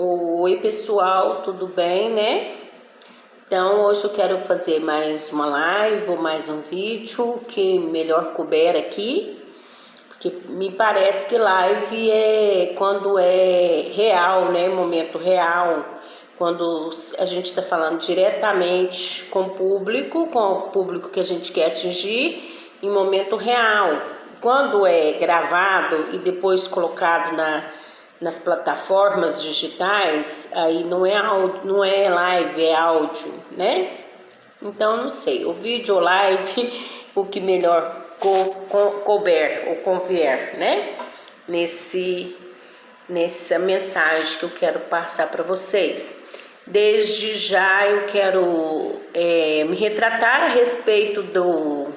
Oi pessoal, tudo bem, né? Então hoje eu quero fazer mais uma live, mais um vídeo que melhor couber aqui, porque me parece que live é quando é real, né? Momento real, quando a gente está falando diretamente com o público que a gente quer atingir em momento real. Quando é gravado e depois colocado nas plataformas digitais, aí não é áudio, não é live, é áudio, né? Então não sei, o vídeo ou live, o que melhor couber ou convier, né? Nessa mensagem que eu quero passar para vocês. Desde já eu quero me retratar a respeito do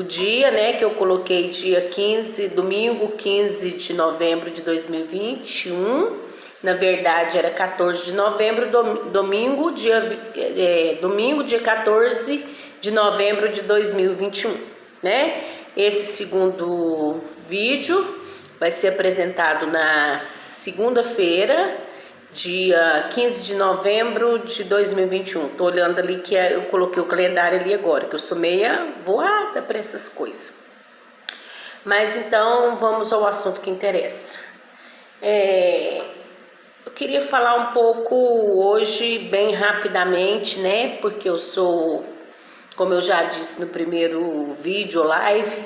dia, né, que eu coloquei dia 15, domingo 15 de novembro de 2021, na verdade era 14 de novembro, domingo dia 14 de novembro de 2021, né? Esse segundo vídeo vai ser apresentado na segunda-feira, dia 15 de novembro de 2021. Tô olhando ali que eu coloquei o calendário ali agora, que eu sou meia voada para essas coisas. Mas então vamos ao assunto que interessa. Eu queria falar um pouco hoje, bem rapidamente, né? Porque eu sou, como eu já disse no primeiro vídeo live,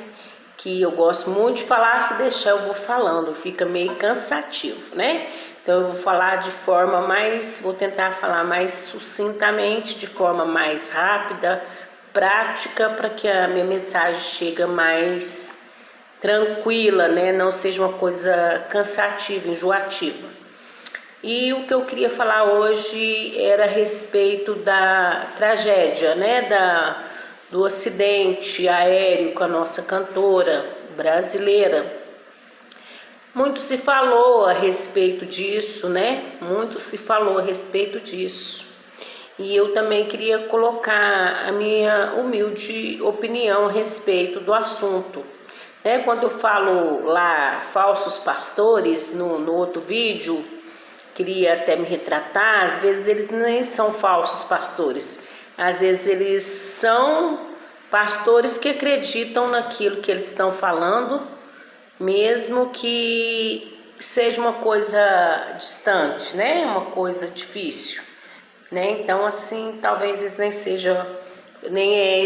que eu gosto muito de falar, se deixar eu vou falando, fica meio cansativo, né? Então eu vou falar de forma vou tentar falar mais sucintamente, de forma mais rápida, prática, para que a minha mensagem chegue mais tranquila, né? Não seja uma coisa cansativa, enjoativa. E o que eu queria falar hoje era a respeito da tragédia, né? Do acidente aéreo com a nossa cantora brasileira. Muito se falou a respeito disso, né? Muito se falou a respeito disso. E eu também queria colocar a minha humilde opinião a respeito do assunto. Né? Quando eu falo lá falsos pastores no outro vídeo, queria até me retratar, às vezes eles nem são falsos pastores. Às vezes eles são pastores que acreditam naquilo que eles estão falando, mesmo que seja uma coisa distante, né? Uma coisa difícil, né? Então assim, talvez isso nem é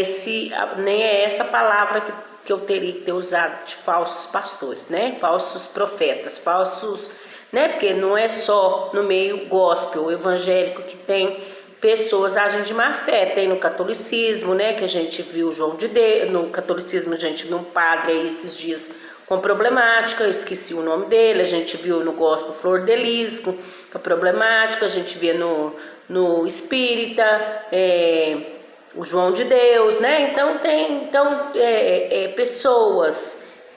essa palavra que eu teria que ter usado de falsos pastores, né? Falsos profetas, falsos, né? Porque não é só no meio gospel, evangélico que tem pessoas agem de má fé, tem no catolicismo, né? Que a gente viu João de Deus, no catolicismo a gente viu um padre aí esses dias com problemática, eu esqueci o nome dele, a gente viu no gospel Flor de Lis com a problemática, a gente vê no espírita, o João de Deus, né? Então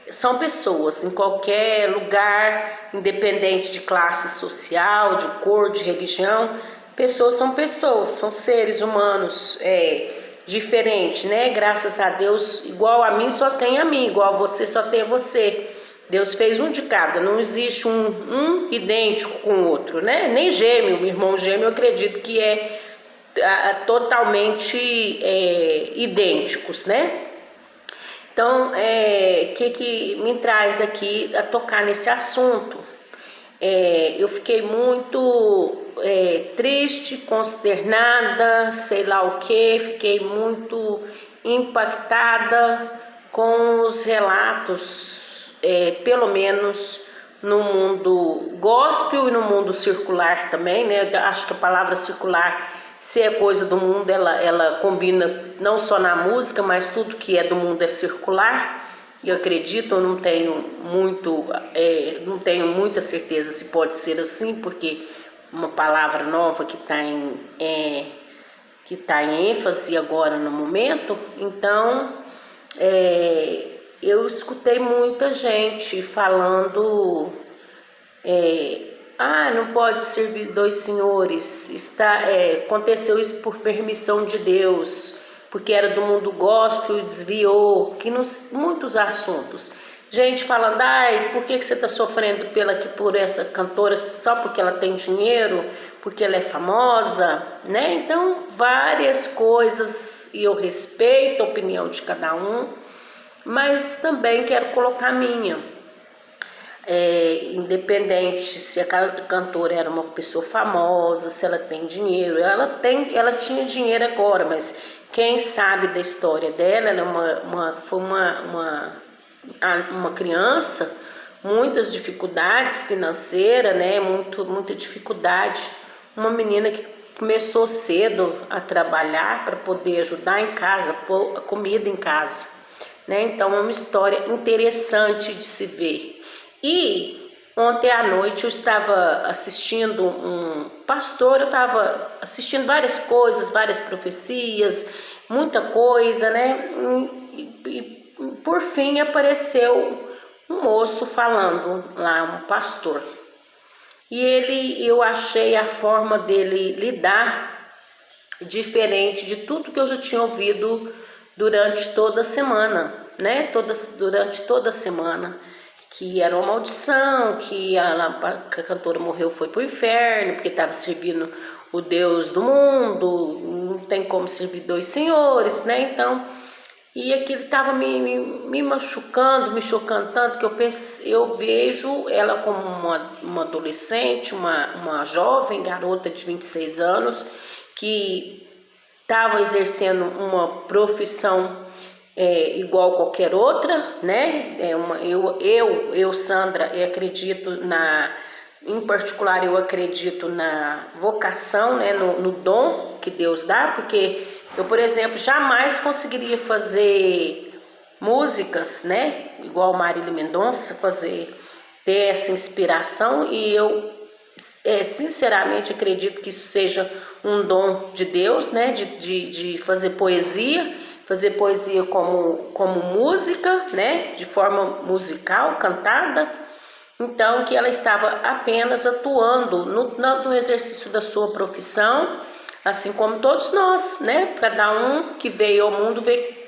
são pessoas em qualquer lugar, independente de classe social, de cor, de religião, são seres humanos, diferente, né? Graças a Deus, igual a mim só tem a mim, igual a você só tem você. Deus fez um de cada, não existe um idêntico com o outro, né? Nem gêmeo, meu irmão gêmeo, eu acredito que é totalmente idênticos, né? Então, que me traz aqui a tocar nesse assunto? Eu fiquei muito triste, consternada, sei lá o que, fiquei muito impactada com os relatos, pelo menos no mundo gospel e no mundo circular também, né? Eu acho que a palavra circular, se é coisa do mundo, ela combina não só na música, mas tudo que é do mundo é circular. Eu acredito, eu não tenho muita certeza se pode ser assim, porque uma palavra nova que está em ênfase agora no momento. Então, eu escutei muita gente falando, não pode servir dois senhores, aconteceu isso por permissão de Deus, porque era do mundo gospel e desviou, muitos assuntos. gente falando, ai, por que você está sofrendo por essa cantora só porque ela tem dinheiro, porque ela é famosa, né? Então, várias coisas, e eu respeito a opinião de cada um, mas também quero colocar a minha. Independente se a cantora era uma pessoa famosa, se ela tem dinheiro, ela tinha dinheiro agora, mas quem sabe da história dela, ela foi uma criança, muitas dificuldades financeiras, né? Muita dificuldade. Uma menina que começou cedo a trabalhar para poder ajudar em casa, pôr a comida em casa, né? Então é uma história interessante de se ver. E ontem à noite eu estava assistindo um pastor, eu estava assistindo várias coisas, várias profecias, muita coisa, né? E por fim apareceu um moço falando lá, um pastor. E eu achei a forma dele lidar diferente de tudo que eu já tinha ouvido durante toda a semana, né? Durante toda a semana. Que era uma maldição, que a cantora morreu, foi pro inferno, porque estava servindo o Deus do mundo, não tem como servir dois senhores, né? Então, e aquilo estava me machucando, me chocando tanto que eu vejo ela como uma adolescente, uma jovem garota de 26 anos, que estava exercendo uma profissão igual qualquer outra, né? Sandra, eu acredito em particular eu acredito na vocação, né? No dom que Deus dá, porque eu, por exemplo, jamais conseguiria fazer músicas, né? Igual Marília Mendonça, ter essa inspiração, e eu sinceramente acredito que isso seja um dom de Deus, né? De fazer poesia como música, né, de forma musical, cantada. Então, que ela estava apenas atuando no exercício da sua profissão, assim como todos nós, né? Cada um que veio ao mundo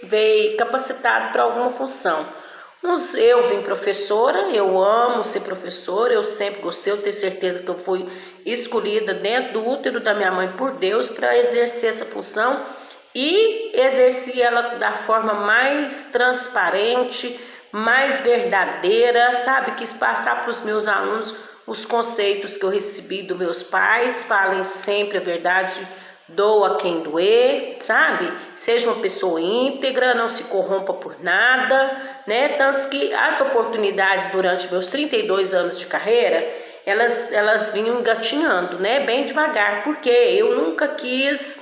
veio capacitado para alguma função. Eu vim professora, eu amo ser professora, eu sempre gostei, eu tenho certeza que eu fui escolhida dentro do útero da minha mãe por Deus para exercer essa função, e exerci ela da forma mais transparente, mais verdadeira, sabe? Quis passar para os meus alunos os conceitos que eu recebi dos meus pais. Falem sempre a verdade, doa quem doer, sabe? Seja uma pessoa íntegra, não se corrompa por nada, né? Tanto que as oportunidades durante meus 32 anos de carreira, elas vinham engatinhando, né? Bem devagar, porque eu nunca quis...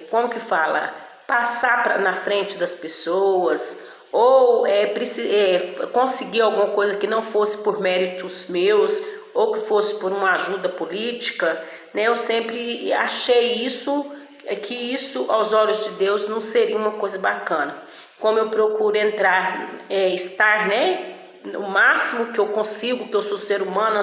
como que fala? Passar na frente das pessoas, ou conseguir alguma coisa que não fosse por méritos meus, ou que fosse por uma ajuda política, né? Eu sempre achei que isso aos olhos de Deus não seria uma coisa bacana. Como eu procuro estar, né, o máximo que eu consigo, que eu sou ser humano,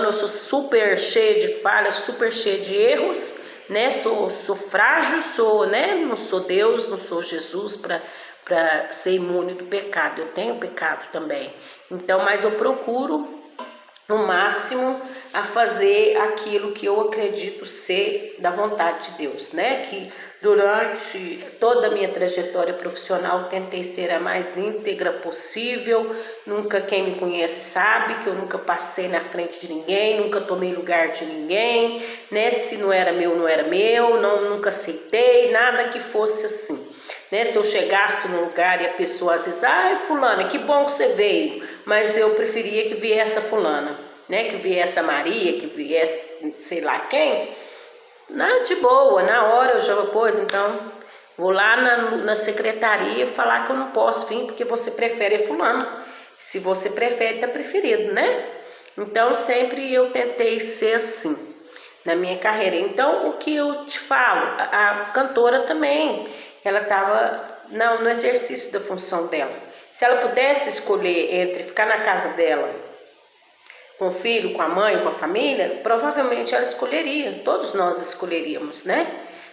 eu sou super cheia de falhas, super cheia de erros, né? Sou frágil, né? Não sou Deus, não sou Jesus para ser imune do pecado. Eu tenho pecado também. Então, mas eu procuro no máximo a fazer aquilo que eu acredito ser da vontade de Deus, né? Que durante toda a minha trajetória profissional tentei ser a mais íntegra possível. Nunca, quem me conhece sabe que eu nunca passei na frente de ninguém, nunca tomei lugar de ninguém, né? Se não era meu, não era meu, nunca aceitei nada que fosse assim. Né? Se eu chegasse num lugar e a pessoa às vezes, ai fulana, que bom que você veio, mas eu preferia que viesse a fulana, né? Que viesse a Maria, que viesse sei lá quem, de boa, na hora eu jogo coisa. Então vou lá na secretaria falar que eu não posso vir porque você prefere fulano. Se você prefere, tá preferido, né? Então sempre eu tentei ser assim na minha carreira. Então o que eu te falo, a cantora também, ela estava no exercício da função dela. Se ela pudesse escolher entre ficar na casa dela com o filho, com a mãe, com a família, provavelmente ela escolheria, todos nós escolheríamos, né?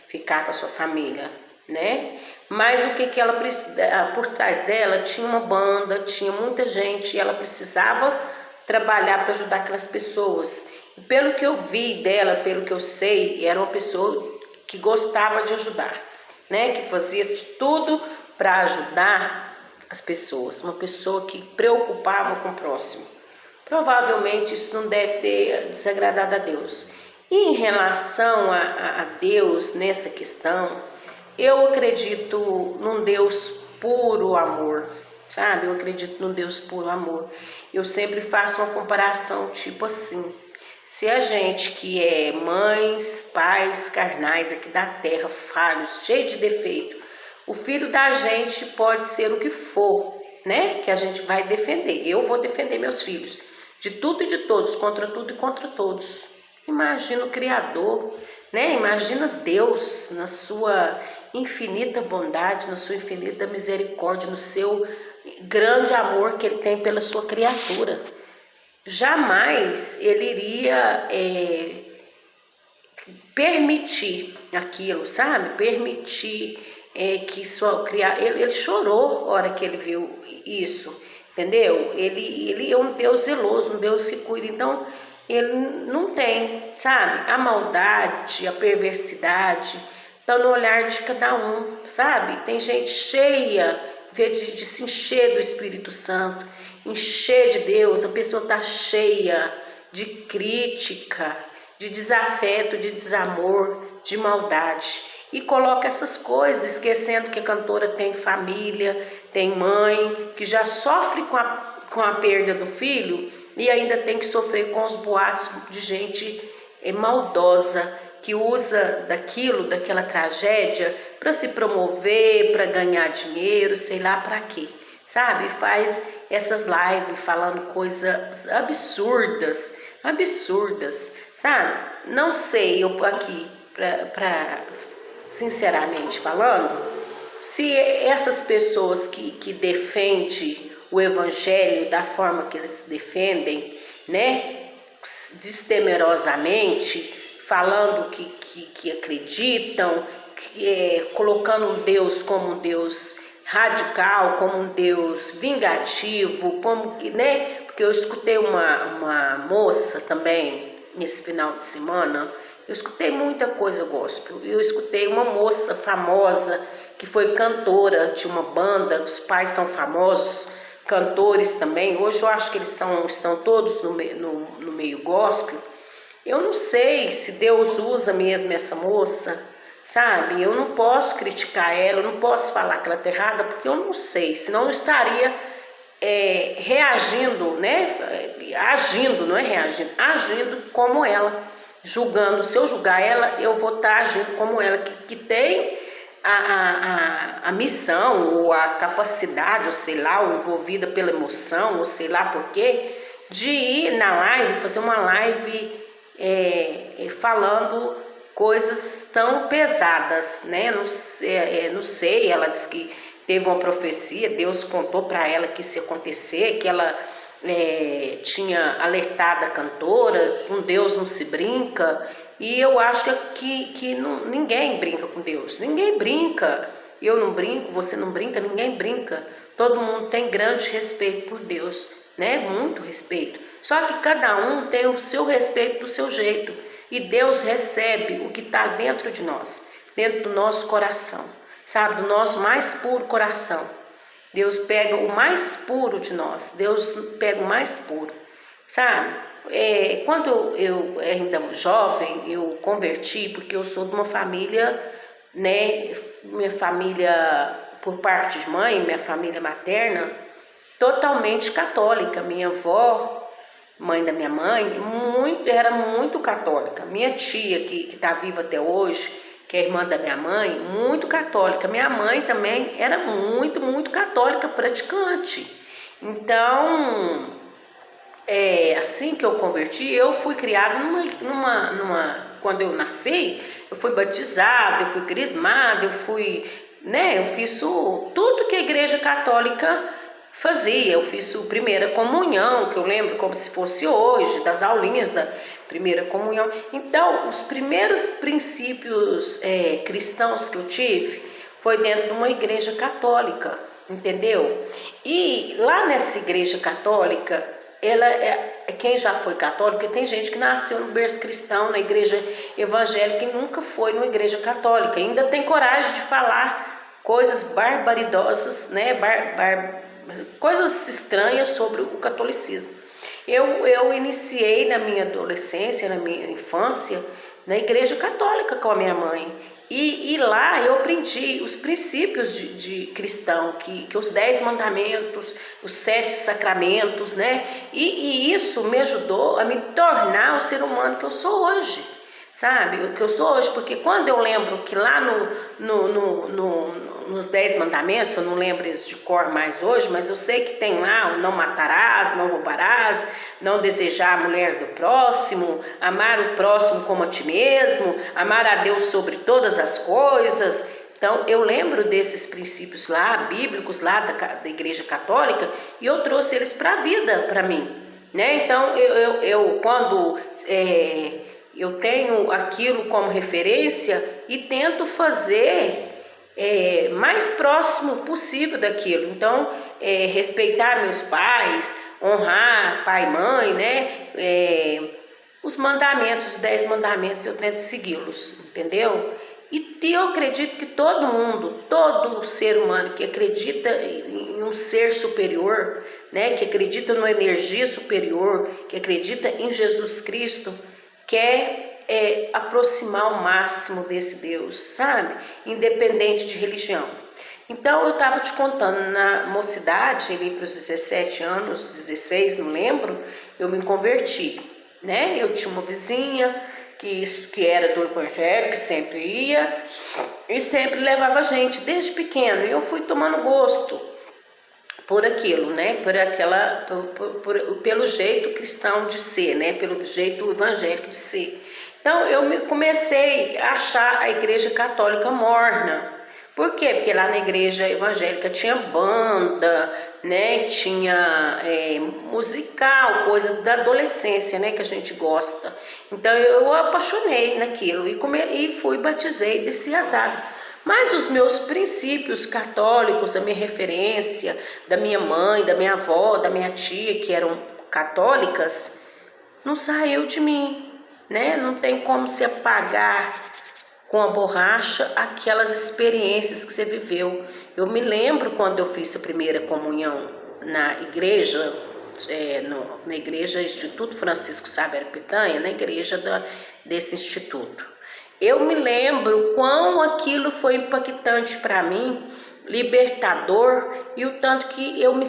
Ficar com a sua família. né? Mas o que ela precisava, por trás dela tinha uma banda, tinha muita gente e ela precisava trabalhar para ajudar aquelas pessoas. E pelo que eu vi dela, pelo que eu sei, era uma pessoa que gostava de ajudar, né? Que fazia de tudo para ajudar as pessoas, uma pessoa que preocupava com o próximo. Provavelmente isso não deve ter desagradado a Deus. E em relação a Deus nessa questão, eu acredito num Deus puro amor, sabe? Eu acredito num Deus puro amor. Eu sempre faço uma comparação tipo assim: se a gente que é mães, pais carnais aqui da terra, falhos, cheio de defeito, o filho da gente pode ser o que for, né? Que a gente vai defender. Eu vou defender meus filhos de tudo e de todos, contra tudo e contra todos. Imagina o Criador, né? Imagina Deus na sua infinita bondade, na sua infinita misericórdia, no seu grande amor que Ele tem pela sua criatura. Jamais Ele iria permitir aquilo, sabe? Permitir que sua criatura... Ele chorou na hora que Ele viu isso, entendeu? Ele é um Deus zeloso, um Deus que cuida. Então, Ele não tem, sabe? A maldade, a perversidade, está no olhar de cada um, sabe? Tem gente cheia de se encher do Espírito Santo, encher de Deus. A pessoa está cheia de crítica, de desafeto, de desamor, de maldade. E coloca essas coisas, esquecendo que a cantora tem família, tem mãe, que já sofre com a perda do filho e ainda tem que sofrer com os boatos de gente maldosa, que usa daquela tragédia para se promover, para ganhar dinheiro, sei lá para quê, sabe? Faz essas lives falando coisas absurdas, sabe? Não sei, eu aqui, sinceramente falando, se essas pessoas que defendem o evangelho da forma que eles defendem, né, destemerosamente, falando que acreditam, colocando um Deus como um Deus radical, como um Deus vingativo, como que, né? Porque eu escutei uma moça também nesse final de semana, eu escutei muita coisa gospel. Eu escutei uma moça famosa que foi cantora de uma banda, os pais são famosos, cantores também. Hoje eu acho que eles estão todos no meio gospel. Eu não sei se Deus usa mesmo essa moça, sabe? Eu não posso criticar ela, eu não posso falar que ela está errada, porque eu não sei, senão eu estaria reagindo, né? Agindo, não é reagindo, agindo como ela, julgando. Se eu julgar ela, eu vou estar agindo como ela, que tem a missão, ou a capacidade, ou sei lá, ou envolvida pela emoção, ou sei lá por quê, de ir na live, fazer uma live falando coisas tão pesadas, né? Não sei, ela disse que teve uma profecia, Deus contou para ela que isso ia acontecer, que ela tinha alertado a cantora, com Deus não se brinca, e eu acho que ninguém brinca com Deus, ninguém brinca, eu não brinco, você não brinca, ninguém brinca, todo mundo tem grande respeito por Deus, né? Muito respeito. Só que cada um tem o seu respeito do seu jeito. E Deus recebe o que está dentro de nós, dentro do nosso coração, sabe? Do nosso mais puro coração. Deus pega o mais puro de nós. Deus pega o mais puro, sabe? Quando eu ainda jovem, eu converti, porque eu sou de uma família, né? Minha família, por parte de mãe, minha família materna, totalmente católica. Minha avó, mãe da minha mãe, era muito católica. Minha tia, que está viva até hoje, que é irmã da minha mãe, muito católica. Minha mãe também era muito católica, praticante. Então, assim que eu converti, eu fui criada quando eu nasci, eu fui batizada, eu fui crismada, eu fiz tudo que a Igreja Católica fazia. Eu fiz a primeira comunhão, que eu lembro como se fosse hoje, das aulinhas da primeira comunhão. Então, os primeiros princípios cristãos que eu tive foi dentro de uma igreja católica, entendeu? E lá nessa igreja católica, quem já foi católico, tem gente que nasceu no berço cristão, na igreja evangélica e nunca foi numa igreja católica, ainda tem coragem de falar coisas barbaridosas, né? Coisas estranhas sobre o catolicismo. Eu iniciei na minha adolescência, na minha infância, na igreja católica com a minha mãe. E lá eu aprendi os princípios de cristão, que os 10 mandamentos, os 7 sacramentos, né? E isso me ajudou a me tornar o ser humano que eu sou hoje, sabe? O que eu sou hoje, porque quando eu lembro que lá nos 10 mandamentos, eu não lembro isso de cor mais hoje, mas eu sei que tem lá o não matarás, não roubarás, não desejar a mulher do próximo, amar o próximo como a ti mesmo, amar a Deus sobre todas as coisas. Então eu lembro desses princípios lá, bíblicos lá da igreja católica, e eu trouxe eles para a vida, para mim, né? Então quando eu tenho aquilo como referência e tento fazer mais próximo possível daquilo. Então, respeitar meus pais, honrar pai e mãe, né? Os mandamentos, os 10 mandamentos, eu tento segui-los, entendeu? E eu acredito que todo mundo, todo ser humano que acredita em um ser superior, né? Que acredita numa energia superior, que acredita em Jesus Cristo, quer aproximar ao máximo desse Deus, sabe? Independente de religião. Então eu estava te contando, na mocidade, ali para os 17 anos, 16, não lembro, eu me converti, né? Eu tinha uma vizinha que era do evangelho, que sempre ia e sempre levava a gente, desde pequeno, e eu fui tomando gosto por aquilo, né? Pelo jeito cristão de ser, né? Pelo jeito evangélico de ser. Então eu comecei a achar a igreja católica morna. Por quê? Porque lá na igreja evangélica tinha banda, né? Tinha musical, coisa da adolescência, né? Que a gente gosta. Então eu apaixonei naquilo e fui, batizei, desci as águas. Mas os meus princípios católicos, a minha referência da minha mãe, da minha avó, da minha tia, que eram católicas, não saiu de mim, né? Não tem como se apagar com a borracha aquelas experiências que você viveu. Eu me lembro quando eu fiz a primeira comunhão na igreja, na igreja Instituto Francisco Xavier Pitanha, na igreja desse instituto. Eu me lembro quão aquilo foi impactante para mim, libertador, e o tanto que eu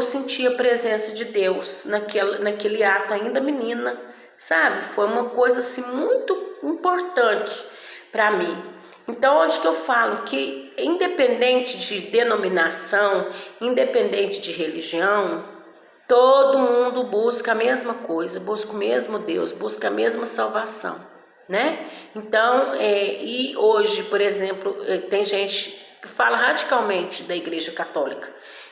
senti a presença de Deus naquele ato, ainda menina, sabe? Foi uma coisa assim muito importante para mim. Então, onde que eu falo que, independente de denominação, independente de religião, todo mundo busca a mesma coisa, busca o mesmo Deus, busca a mesma salvação, né? Então, e hoje, por exemplo, tem gente que fala radicalmente da Igreja Católica.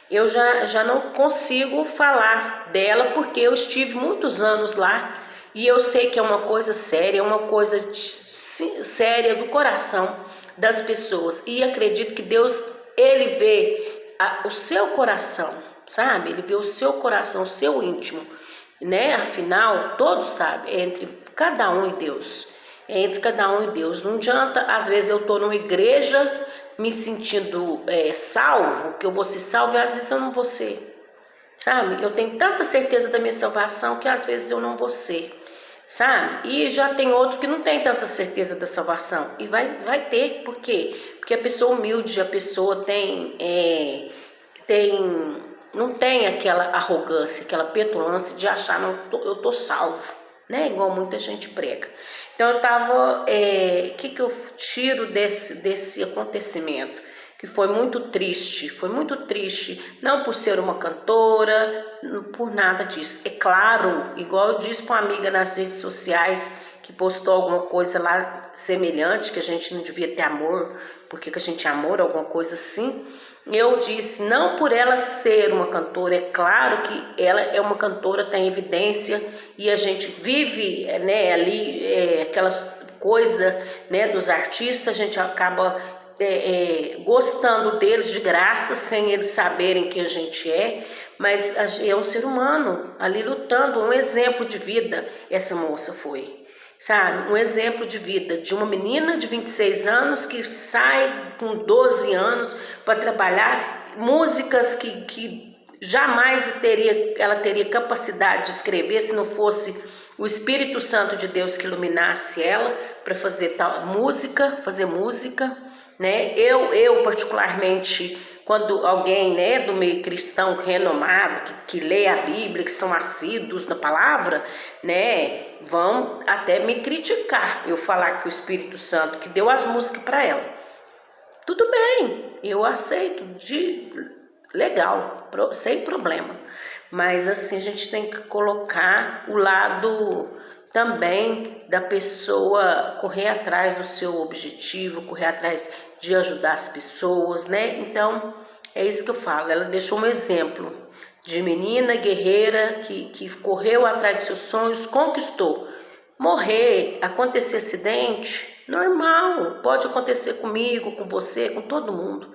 Eu já não consigo falar dela porque eu estive muitos anos lá e eu sei que é uma coisa séria, é uma coisa séria do coração das pessoas, e acredito que Deus, ele vê o seu coração, sabe? Ele vê o seu coração, o seu íntimo, né? Afinal, todos sabem, é entre cada um e Deus, não adianta, às vezes eu estou numa igreja me sentindo salvo, que eu vou ser salvo, e às vezes eu não vou ser, sabe? Eu tenho tanta certeza da minha salvação que às vezes eu não vou ser, sabe? E já tem outro que não tem tanta certeza da salvação, e vai ter. Por quê? Porque a pessoa humilde, a pessoa não tem aquela arrogância, aquela petulância de achar, não, eu tô salvo, né? Igual muita gente prega. Então eu tava, que eu tiro desse acontecimento? Que foi muito triste, não por ser uma cantora, por nada disso. É claro, igual eu disse para uma amiga nas redes sociais, que postou alguma coisa lá semelhante, que a gente não devia ter amor, porque que a gente é amor, alguma coisa assim. Eu disse, não por ela ser uma cantora, é claro que ela é uma cantora, tem evidência, e a gente vive, né, ali, aquelas coisas, né, dos artistas, a gente acaba gostando deles de graça, sem eles saberem que a gente mas é um ser humano ali lutando, um exemplo de vida essa moça foi, sabe? Um exemplo de vida de uma menina de 26 anos que sai com 12 anos para trabalhar músicas que jamais ela teria capacidade de escrever se não fosse o Espírito Santo de Deus que iluminasse ela para fazer fazer música, né? Eu particularmente, quando alguém, né, do meio cristão renomado, que lê a Bíblia, que são assíduos na palavra, né, vão até me criticar, eu falar que o Espírito Santo que deu as músicas para ela. Tudo bem, eu aceito, legal, sem problema. Mas assim, a gente tem que colocar o lado também da pessoa correr atrás do seu objetivo, correr atrás de ajudar as pessoas, né? Então, é isso que eu falo. Ela deixou um exemplo de menina guerreira que correu atrás de seus sonhos, conquistou. Morrer, acontecer acidente, normal, pode acontecer comigo, com você, com todo mundo.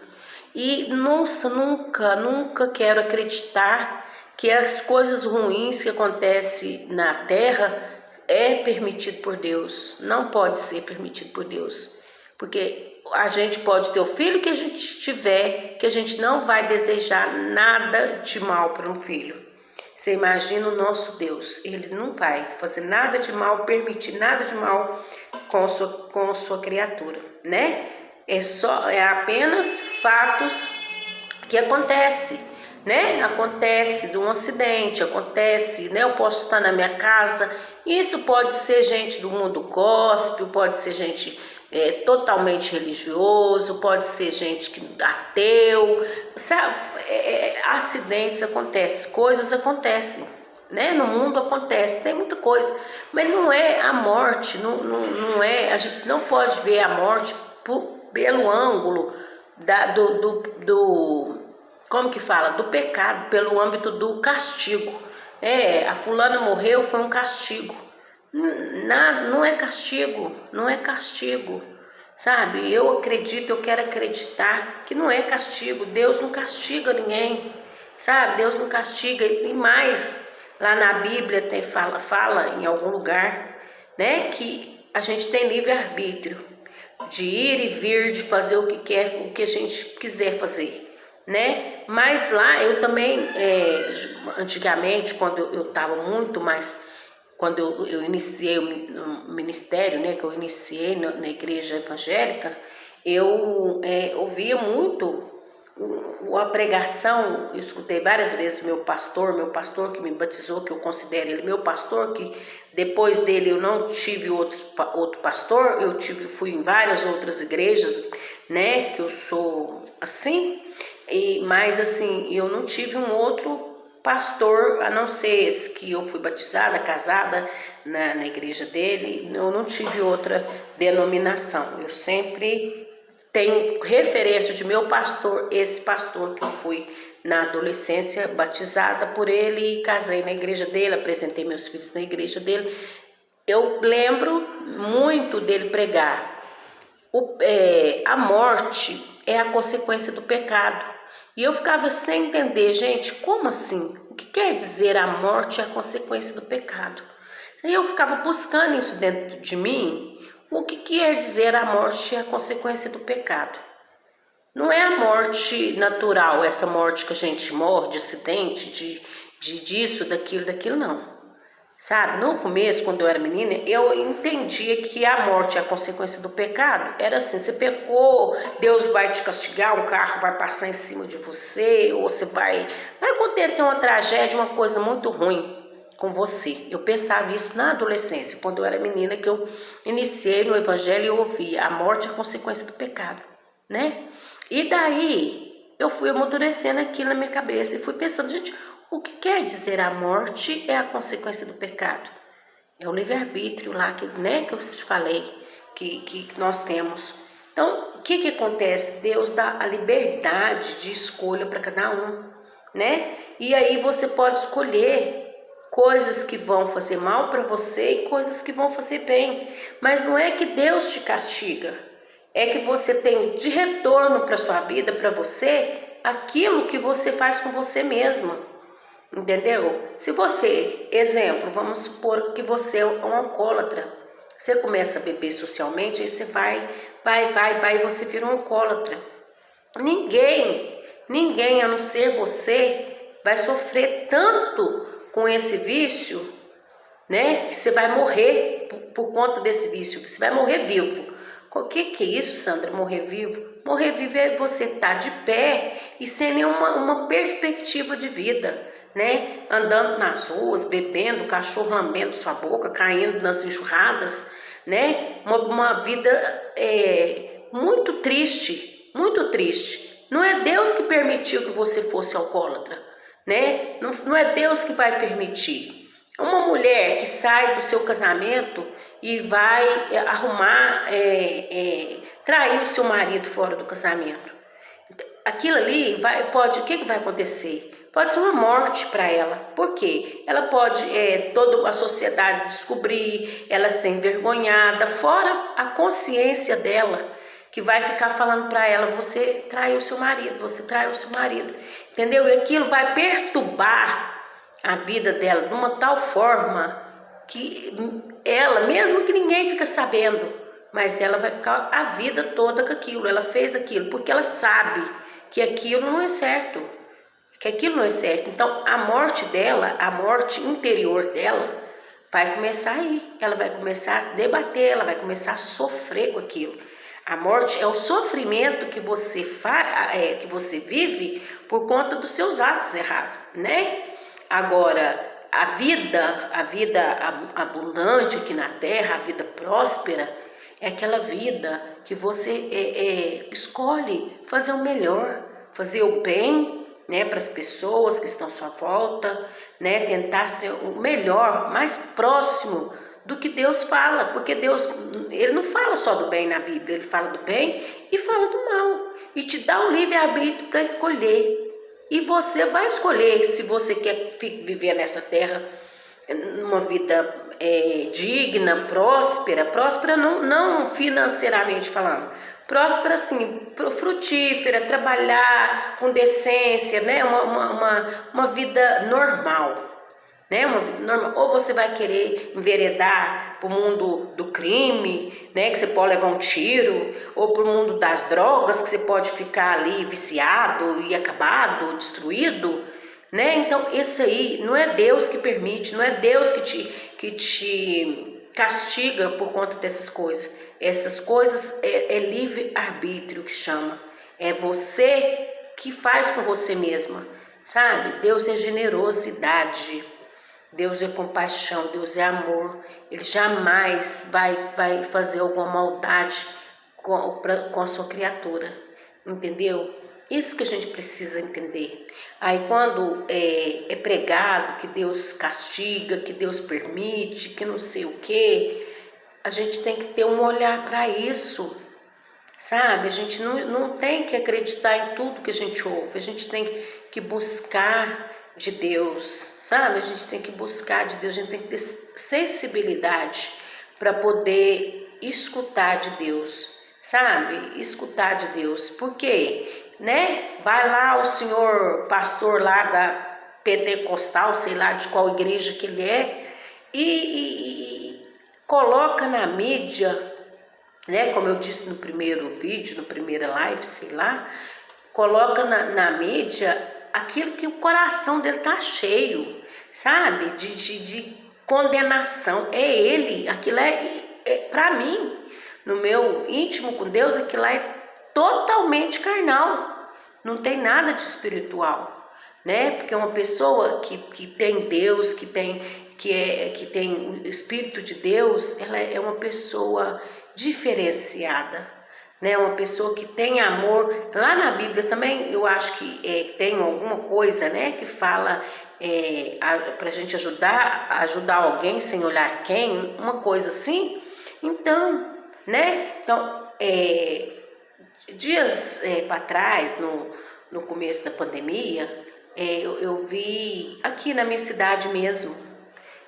E, nossa, nunca quero acreditar que as coisas ruins que acontecem na Terra é permitido por Deus. Não pode ser permitido por Deus. Porque a gente pode ter o filho que a gente tiver, que a gente não vai desejar nada de mal para um filho. Você imagina o nosso Deus, Ele não vai fazer nada de mal, permitir nada de mal com a sua criatura, né? É apenas fatos que acontecem, né? Acontece de um acidente, acontece, né? Eu posso estar na minha casa, isso pode ser gente do mundo gospel, pode ser gente totalmente religioso, pode ser gente ateu, sabe? Acidentes acontecem, coisas acontecem, né? No mundo acontece, tem muita coisa, mas não é a morte, não é, a gente não pode ver a morte pelo ângulo como que fala? Do pecado, pelo âmbito do castigo. A fulana morreu, foi um castigo. Não é castigo, não é castigo, sabe? Eu quero acreditar que não é castigo. Deus não castiga ninguém, sabe? Deus não castiga. E mais, lá na Bíblia fala em algum lugar, né, que a gente tem livre-arbítrio de ir e vir, de fazer o que quer, o que a gente quiser fazer, né? Mas lá eu também, antigamente, quando eu estava muito mais, quando eu iniciei o ministério, né, que eu iniciei na igreja evangélica, eu ouvia muito a pregação. Eu escutei várias vezes meu pastor que me batizou, que eu considero ele meu pastor, que depois dele eu não tive outro pastor, fui em várias outras igrejas, né, que eu sou assim, mas assim, eu não tive um outro pastor, a não ser esse que eu fui batizada, casada na igreja dele. Eu não tive outra denominação, eu sempre tenho referência de meu pastor, esse pastor que eu fui na adolescência, batizada por ele e casei na igreja dele, apresentei meus filhos na igreja dele. Eu lembro muito dele pregar. A morte é a consequência do pecado. E eu ficava sem entender, gente, como assim? O que quer dizer a morte é a consequência do pecado? E eu ficava buscando isso dentro de mim. O que quer dizer a morte é a consequência do pecado? Não é a morte natural, essa morte que a gente morre de acidente, disso, daquilo, não. Sabe, no começo, quando eu era menina, eu entendia que a morte é a consequência do pecado. Era assim, você pecou, Deus vai te castigar, um carro vai passar em cima de você, ou vai acontecer uma tragédia, uma coisa muito ruim com você. Eu pensava isso na adolescência, quando eu era menina, que eu iniciei no evangelho e eu ouvia, a morte é a consequência do pecado, né? E daí, eu fui amadurecendo aquilo na minha cabeça e fui pensando, gente, o que quer dizer a morte é a consequência do pecado? É o livre-arbítrio lá, né, que eu te falei, que nós temos. Então, o que acontece? Deus dá a liberdade de escolha para cada um, né? E aí você pode escolher coisas que vão fazer mal para você e coisas que vão fazer bem. Mas não é que Deus te castiga. é que você tem de retorno para sua vida, para você, aquilo que você faz com você mesma, entendeu? Se você, exemplo, vamos supor que você é um alcoólatra, você começa a beber socialmente, aí você vai, e você vira um alcoólatra. Ninguém a não ser você vai sofrer tanto com esse vício, né? Que você vai morrer por conta desse vício, você vai morrer vivo. O que é isso, Sandra? Morrer vivo? Morrer vivo é você estar de pé e sem nenhuma perspectiva de vida, né? Andando nas ruas, bebendo, cachorro lambendo sua boca, caindo nas enxurradas, né? Uma vida muito triste, muito triste. Não é Deus que permitiu que você fosse alcoólatra, né? Não é Deus que vai permitir. Uma mulher que sai do seu casamento e vai arrumar, trair o seu marido fora do casamento. Aquilo ali o que vai acontecer? Pode ser uma morte para ela. Por quê? Ela pode, toda a sociedade descobrir, ela ser envergonhada, fora a consciência dela, que vai ficar falando para ela, você traiu o seu marido, você traiu o seu marido. Entendeu? E aquilo vai perturbar a vida dela de uma tal forma que ela, mesmo que ninguém fica sabendo, mas ela vai ficar a vida toda com aquilo. Ela fez aquilo porque ela sabe que aquilo não é certo, Então a morte dela, a morte interior dela, vai começar aí. Ela vai começar a debater, ela vai começar a sofrer com aquilo. A morte é o sofrimento que você que você vive por conta dos seus atos errados, né? Agora, a vida abundante aqui na Terra, a vida próspera, é aquela vida que você escolhe fazer o melhor, fazer o bem, né, para as pessoas que estão à sua volta, né, tentar ser o melhor, mais próximo do que Deus fala, porque Deus, ele não fala só do bem na Bíblia, ele fala do bem e fala do mal, e te dá um livre-arbítrio para escolher. E você vai escolher se você quer viver nessa terra uma vida digna, próspera não financeiramente falando, próspera assim, frutífera, trabalhar com decência, né? Uma vida normal, né? Uma vida normal. Ou você vai querer enveredar para o mundo do crime, né? Que você pode levar um tiro, ou para o mundo das drogas, que você pode ficar ali viciado e acabado, destruído, né? Então esse aí não é Deus que permite, não é Deus que te castiga por conta dessas coisas. Essas coisas é livre-arbítrio que chama. É você que faz com você mesma, sabe? Deus é generosidade, Deus é compaixão, Deus é amor. Ele jamais vai fazer alguma maldade com a sua criatura, entendeu? Isso que a gente precisa entender. Aí quando é pregado que Deus castiga, que Deus permite, que não sei o quê, a gente tem que ter um olhar para isso, sabe? A gente não tem que acreditar em tudo que a gente ouve, a gente tem que buscar de Deus, sabe? A gente tem que buscar de Deus, a gente tem que ter sensibilidade para poder escutar de Deus, sabe? Escutar de Deus, por quê? Né? Vai lá o senhor pastor lá da pentecostal, sei lá de qual igreja que ele é, e coloca na mídia, né? Como eu disse no primeiro vídeo, no primeira live, sei lá, coloca na mídia aquilo que o coração dele tá cheio, sabe? De condenação. É ele, aquilo para mim, no meu íntimo com Deus, aquilo é totalmente carnal, não tem nada de espiritual, né? Porque uma pessoa que tem Deus, que tem o Espírito de Deus, ela é uma pessoa diferenciada, né? Uma pessoa que tem amor. Lá na Bíblia também eu acho que tem alguma coisa, né, que fala para a gente ajudar alguém sem olhar quem, uma coisa assim. Então, né? Então, dias para trás, no começo da pandemia, eu vi aqui na minha cidade mesmo,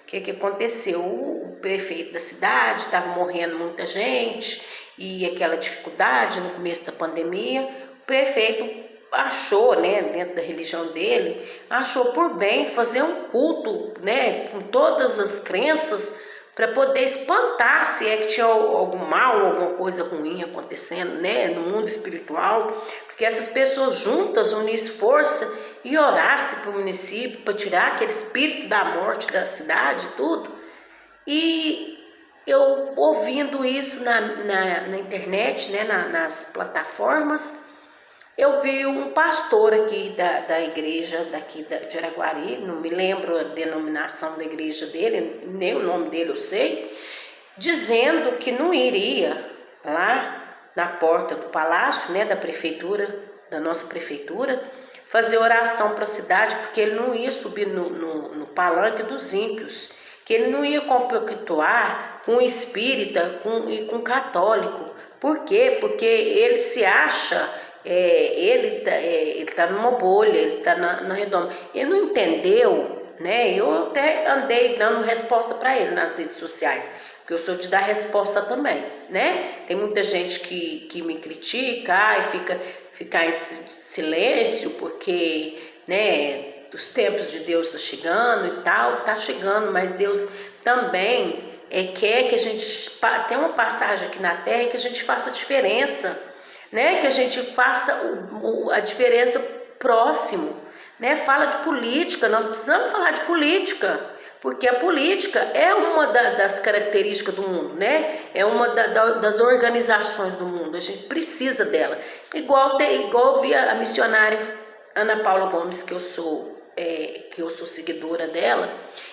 o que aconteceu. O prefeito da cidade estava morrendo muita gente, e aquela dificuldade no começo da pandemia, o prefeito achou, né, dentro da religião dele, achou por bem fazer um culto, né, com todas as crenças, para poder espantar se é que tinha algum mal, alguma coisa ruim acontecendo, né, no mundo espiritual, porque essas pessoas juntas unissem força e orassem para o município, para tirar aquele espírito da morte da cidade, tudo. E eu ouvindo isso na internet, né, nas plataformas, eu vi um pastor aqui da igreja daqui de Araguari, não me lembro a denominação da igreja dele, nem o nome dele eu sei, dizendo que não iria lá na porta do palácio, né, da prefeitura, da nossa prefeitura, fazer oração para a cidade, porque ele não ia subir no palanque dos ímpios, que ele não ia compactuar com espírita e com católico. Por quê? Porque ele se acha... ele tá numa bolha, ele tá na redoma. Ele não entendeu, né? Eu até andei dando resposta para ele nas redes sociais, porque eu sou de dar resposta também, né? Tem muita gente que me critica e fica em silêncio, porque, né, os tempos de Deus tá chegando e tal, tá chegando, mas Deus também quer que a gente tenha uma passagem aqui na Terra e que a gente faça diferença, né, que a gente faça a diferença próximo, né? Fala de política, nós precisamos falar de política, porque a política é uma das características do mundo, né? É uma das organizações do mundo, a gente precisa dela. Igual vi a missionária Ana Paula Gomes, que eu sou seguidora dela,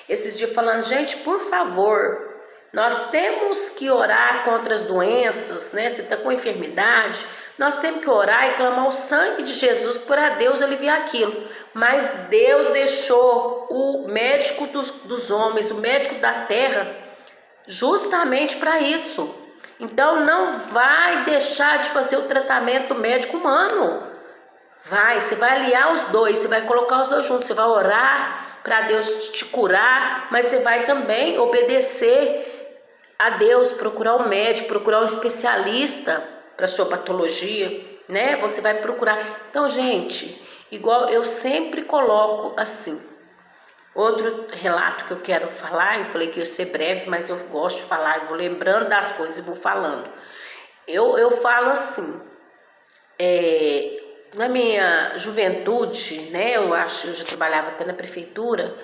esses dias falando, gente, por favor, nós temos que orar contra as doenças, né? Se está com enfermidade, nós temos que orar e clamar o sangue de Jesus para Deus aliviar aquilo. Mas Deus deixou o médico dos homens, o médico da terra, justamente para isso. Então não vai deixar de fazer o tratamento médico humano. Você vai aliar os dois, você vai colocar os dois juntos, você vai orar para Deus te curar, mas você vai também obedecer a Deus, procurar um médico, procurar um especialista para sua patologia, né? Você vai procurar. Então, gente, igual eu sempre coloco assim. Outro relato que eu quero falar, eu falei que ia ser breve, mas eu gosto de falar, eu vou lembrando das coisas e vou falando. Eu falo assim, na minha juventude, né? Eu já trabalhava até na prefeitura.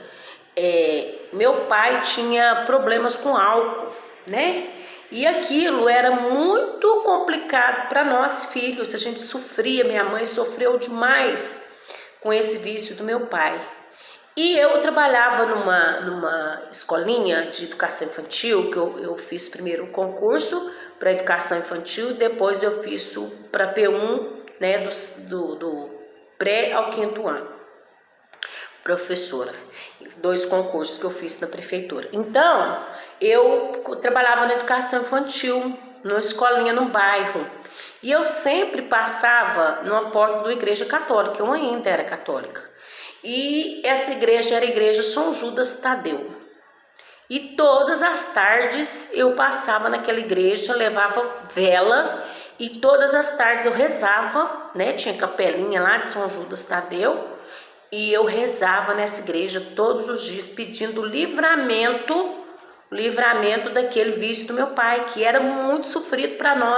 Meu pai tinha problemas com álcool, né? E aquilo era muito complicado para nós filhos, a gente sofria, minha mãe sofreu demais com esse vício do meu pai. E eu trabalhava numa escolinha de educação infantil, que eu fiz primeiro o concurso para educação infantil, depois eu fiz o para P1, né, do pré ao 5º ano. Professora, 2 concursos que eu fiz na prefeitura. Então, eu trabalhava na educação infantil, numa escolinha no bairro, e eu sempre passava numa porta da igreja católica, eu ainda era católica, e essa igreja era a igreja São Judas Tadeu, e todas as tardes eu passava naquela igreja, levava vela, e todas as tardes eu rezava, né, tinha capelinha lá de São Judas Tadeu, e eu rezava nessa igreja todos os dias pedindo livramento daquele vício do meu pai, que era muito sofrido para nós.